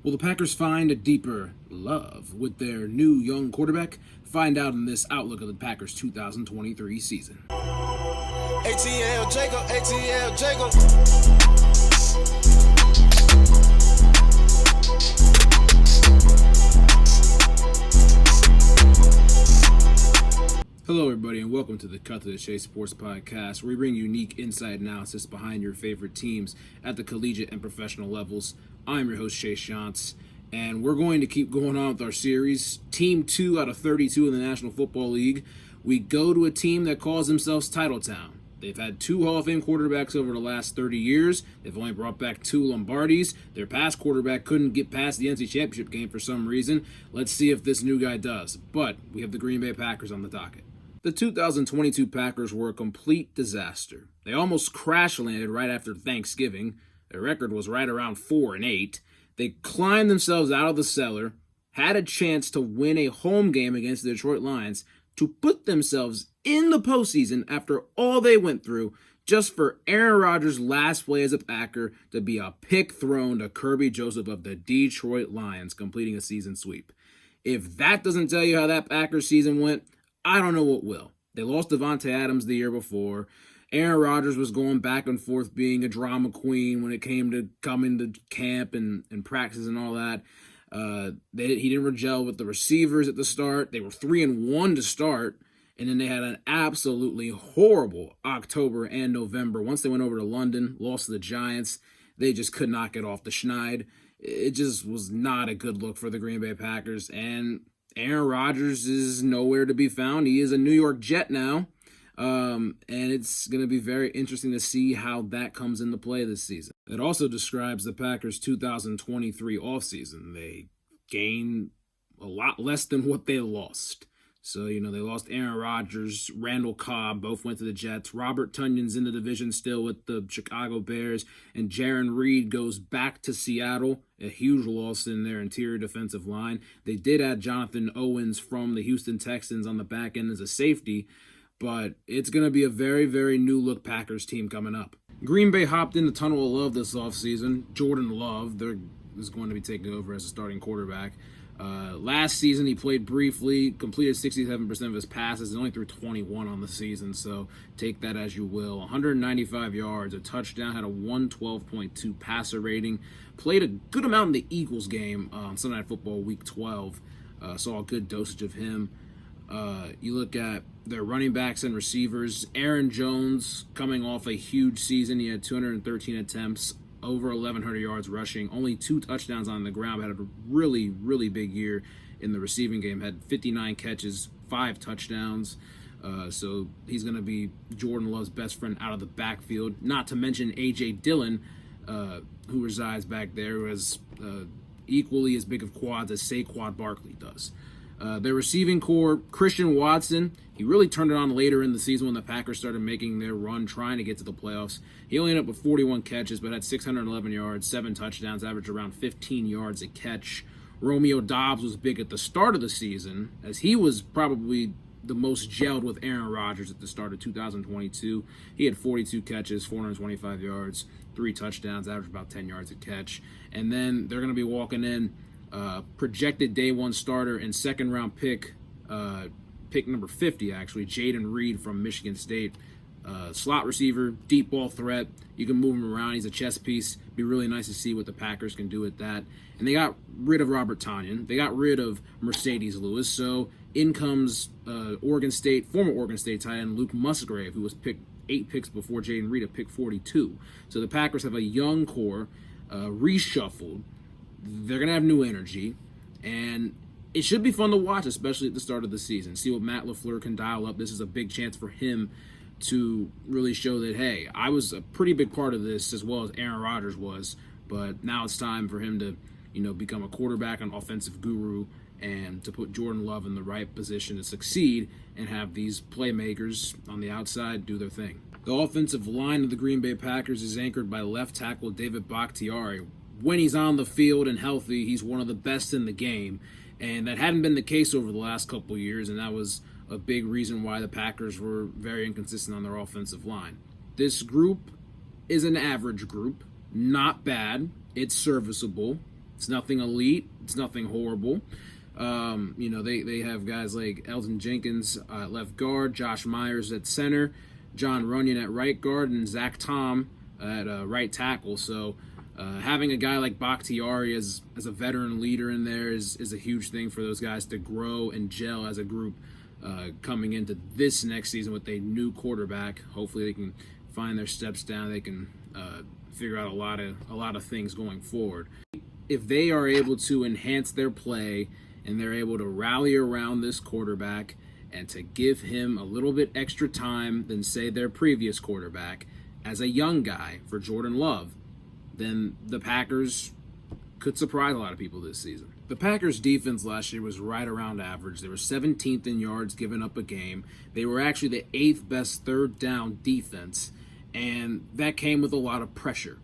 Will the Packers find a deeper love with their new young quarterback? Find out in this outlook of the Packers 2023 season. ATL Jacob, ATL Jacob. Hello, everybody, and welcome to the Cut to the Chase Sports Podcast, where we bring unique insight analysis behind your favorite teams at the collegiate and professional levels. I'm your host, Chase Shantz, and we're going to keep going on with our series. Team 2 out of 32 in the National Football League. We go to a team that calls themselves Titletown. They've had 2 Hall of Fame quarterbacks over the last 30 years. They've only brought back 2 Lombardis. Their past quarterback couldn't get past the NC Championship game for some reason. Let's see if this new guy does. But we have the Green Bay Packers on the docket. The 2022 Packers were a complete disaster. They almost crash-landed right after Thanksgiving. Their record was right around 4-8. They climbed themselves out of the cellar, had a chance to win a home game against the Detroit Lions to put themselves in the postseason after all they went through, just for Aaron Rodgers' last play as a Packer to be a pick thrown to Kirby Joseph of the Detroit Lions, completing a season sweep. If that doesn't tell you how that Packers season went, I don't know what will. They lost Davante Adams the year before. Aaron Rodgers was going back and forth being a drama queen when it came to coming to camp and practice and all that. He didn't gel with the receivers at the start. They were 3-1 to start, and then they had an absolutely horrible October and November. Once they went over to London, lost to the Giants, they just could not get off the schneid. It just was not a good look for the Green Bay Packers, and Aaron Rodgers is nowhere to be found. He is a New York Jet now, and it's going to be very interesting to see how that comes into play this season. It also describes the Packers' 2023 offseason. They gained a lot less than what they lost. So, they lost Aaron Rodgers, Randall Cobb, both went to the Jets. Robert Tunyon's in the division still with the Chicago Bears. And Jarran Reed goes back to Seattle, a huge loss in their interior defensive line. They did add Jonathan Owens from the Houston Texans on the back end as a safety, but it's going to be a very, very new-look Packers team coming up. Green Bay hopped in the tunnel of love this offseason. Jordan Love is going to be taking over as a starting quarterback. Last season, he played briefly, completed 67% of his passes, and only threw 21 on the season, so take that as you will. 195 yards, a touchdown, had a 112.2 passer rating, played a good amount in the Eagles game on Sunday Night Football Week 12, saw a good dosage of him. You look at their running backs and receivers. Aaron Jones, coming off a huge season, he had 213 attempts, over 1,100 yards rushing, only 2 touchdowns on the ground, had a really, really big year in the receiving game, had 59 catches, 5 touchdowns. So he's going to be Jordan Love's best friend out of the backfield. Not to mention A.J. Dillon, who resides back there, who has equally as big of quads as Saquon Barkley does. Their receiving core, Christian Watson, he really turned it on later in the season when the Packers started making their run trying to get to the playoffs. He only ended up with 41 catches, but had 611 yards, 7 touchdowns, averaged around 15 yards a catch. Romeo Doubs was big at the start of the season, as he was probably the most gelled with Aaron Rodgers at the start of 2022. He had 42 catches, 425 yards, 3 touchdowns, averaged about 10 yards a catch. And then they're going to be walking in projected day 1 starter and second-round pick number 50, actually, Jayden Reed from Michigan State. Slot receiver, deep ball threat. You can move him around. He's a chess piece. Be really nice to see what the Packers can do with that. And they got rid of Robert Tonyan. They got rid of Mercedes Lewis. So in comes former Oregon State tight end Luke Musgrave, who was picked 8 picks before Jayden Reed at pick 42. So the Packers have a young core, reshuffled. They're going to have new energy, and it should be fun to watch, especially at the start of the season. See what Matt LaFleur can dial up. This is a big chance for him to really show that, hey, I was a pretty big part of this as well as Aaron Rodgers was, but now it's time for him to, become a quarterback, an offensive guru, and to put Jordan Love in the right position to succeed and have these playmakers on the outside do their thing. The offensive line of the Green Bay Packers is anchored by left tackle David Bakhtiari. When he's on the field and healthy, he's one of the best in the game. And that hadn't been the case over the last couple of years, and that was a big reason why the Packers were very inconsistent on their offensive line. This group is an average group, not bad. It's serviceable. It's nothing elite. It's nothing horrible. They have guys like Elgton Jenkins at left guard, Josh Myers at center, John Runyon at right guard, and Zach Tom at right tackle. So having a guy like Bakhtiari as a veteran leader in there is a huge thing for those guys to grow and gel as a group coming into this next season with a new quarterback. Hopefully they can find their steps down. They can figure out a lot of things going forward. If they are able to enhance their play and they're able to rally around this quarterback and to give him a little bit extra time than, say, their previous quarterback as a young guy for Jordan Love, then the Packers could surprise a lot of people this season. The Packers' defense last year was right around average. They were 17th in yards given up a game. They were actually the 8th best third down defense, and that came with a lot of pressure.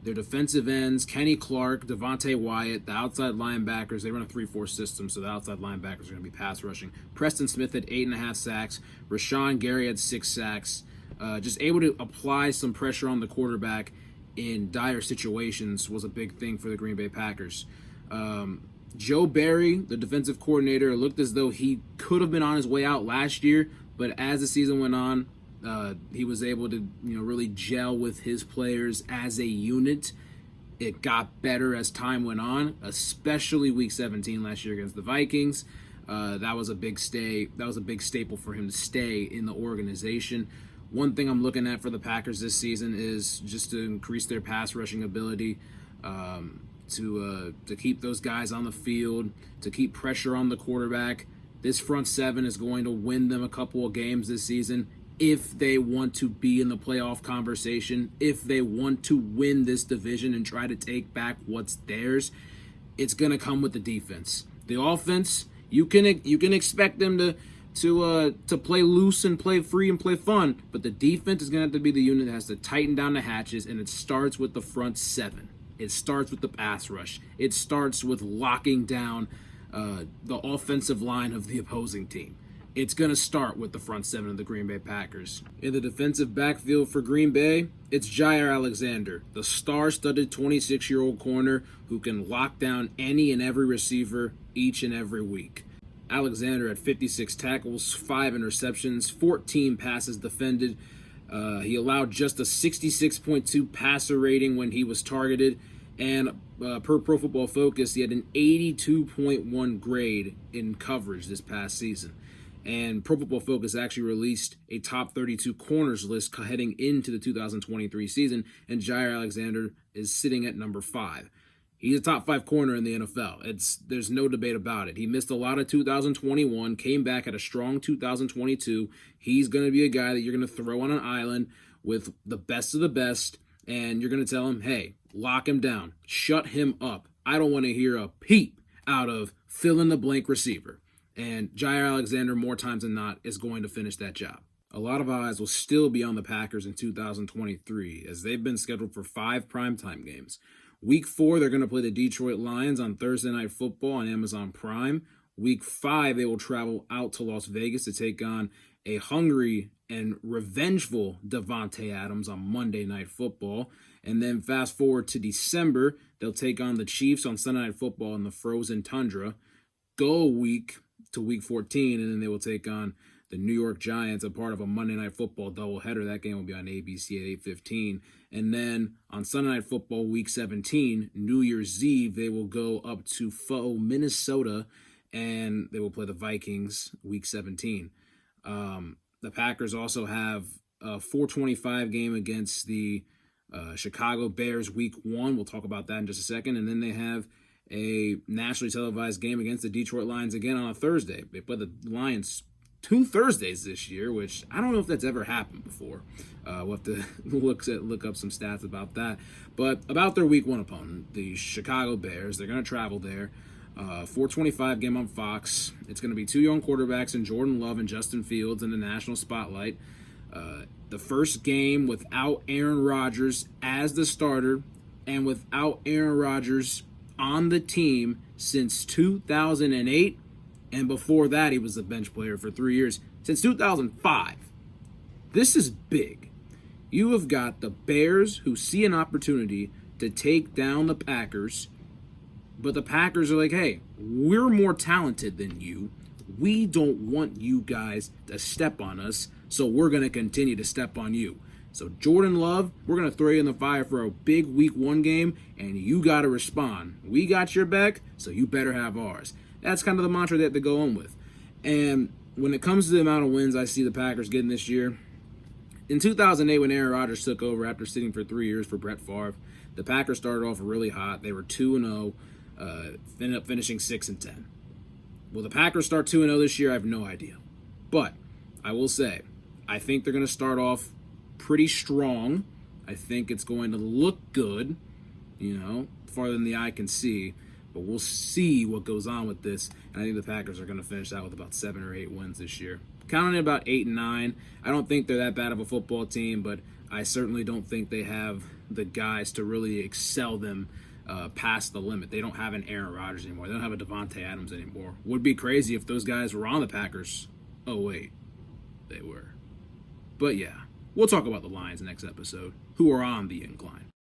Their defensive ends, Kenny Clark, Devontae Wyatt, the outside linebackers, they run a 3-4 system, so the outside linebackers are going to be pass rushing. Preston Smith had 8.5 sacks. Rashawn Gary had 6 sacks. Just able to apply some pressure on the quarterback in dire situations was a big thing for the Green Bay Packers. Joe Barry, the defensive coordinator, looked as though he could have been on his way out last year, but as the season went on, he was able to, really gel with his players as a unit. It got better as time went on, especially Week 17 last year against the Vikings. That was a big staple for him to stay in the organization. One thing I'm looking at for the Packers this season is just to increase their pass rushing ability, to keep those guys on the field, to keep pressure on the quarterback. This front seven is going to win them a couple of games this season if they want to be in the playoff conversation, if they want to win this division and try to take back what's theirs. It's going to come with the defense. The offense, you can expect them to play loose and play free and play fun, but the defense is going to have to be the unit that has to tighten down the hatches, and it starts with the front seven. It starts with the pass rush. It starts with locking down the offensive line of the opposing team. It's going to start with the front seven of the Green Bay Packers. In the defensive backfield for Green Bay, it's Jaire Alexander, the star-studded 26-year-old corner who can lock down any and every receiver each and every week. Alexander had 56 tackles, 5 interceptions, 14 passes defended. He allowed just a 66.2 passer rating when he was targeted, and per Pro Football Focus, he had an 82.1 grade in coverage this past season. And Pro Football Focus actually released a top 32 corners list heading into the 2023 season, and Jaire Alexander is sitting at number 5. He's a top 5 corner in the NFL. There's no debate about it. He missed a lot of 2021, came back at a strong 2022. He's going to be a guy that you're going to throw on an island with the best of the best, and you're going to tell him, hey, lock him down, shut him up. I don't want to hear a peep out of fill-in-the-blank receiver. And Jaire Alexander, more times than not, is going to finish that job. A lot of eyes will still be on the Packers in 2023, as they've been scheduled for 5 primetime games. Week 4, they're going to play the Detroit Lions on Thursday Night Football on Amazon Prime. Week 5, they will travel out to Las Vegas to take on a hungry and revengeful Davante Adams on Monday Night Football. And then fast forward to December, they'll take on the Chiefs on Sunday Night Football in the frozen tundra. Go a week to Week 14, and then they will take on the New York Giants, a part of a Monday Night Football doubleheader. That game will be on ABC at 8:15. And then on Sunday Night Football, Week 17, New Year's Eve, they will go up to Minnesota, and they will play the Vikings Week 17. The Packers also have a 4:25 game against the Chicago Bears Week 1. We'll talk about that in just a second. And then they have a nationally televised game against the Detroit Lions again on a Thursday. They play the Lions 2 Thursdays this year, which I don't know if that's ever happened before. We'll have to look up some stats about that. But about their Week 1 opponent, the Chicago Bears, they're going to travel there. 4:25 game on Fox. It's going to be 2 young quarterbacks in Jordan Love and Justin Fields in the national spotlight. The first game without Aaron Rodgers as the starter and without Aaron Rodgers on the team since 2008, and before that he was a bench player for 3 years, since 2005. This is big. You have got the Bears, who see an opportunity to take down the Packers But the Packers are like, hey, we're more talented than you. We don't want you guys to step on us, so we're going to continue to step on you. So Jordan Love, we're going to throw you in the fire for a big Week 1 game, and you got to respond. We got your back, so you better have ours. That's kind of the mantra that they go on with. And when it comes to the amount of wins I see the Packers getting this year, in 2008 when Aaron Rodgers took over after sitting for 3 years for Brett Favre, the Packers started off really hot. They were 2-0, ended up finishing 6-10. Will the Packers start 2-0 this year? I have no idea. But I will say, I think they're going to start off pretty strong. I think it's going to look good, farther than the eye can see. But we'll see what goes on with this. And I think the Packers are going to finish out with about 7 or 8 wins this year. Counting at about 8 and 9. I don't think they're that bad of a football team, but I certainly don't think they have the guys to really excel them past the limit. They don't have an Aaron Rodgers anymore. They don't have a Devontae Adams anymore. Would be crazy if those guys were on the Packers. Oh, wait. They were. But yeah, we'll talk about the Lions next episode, who are on the incline.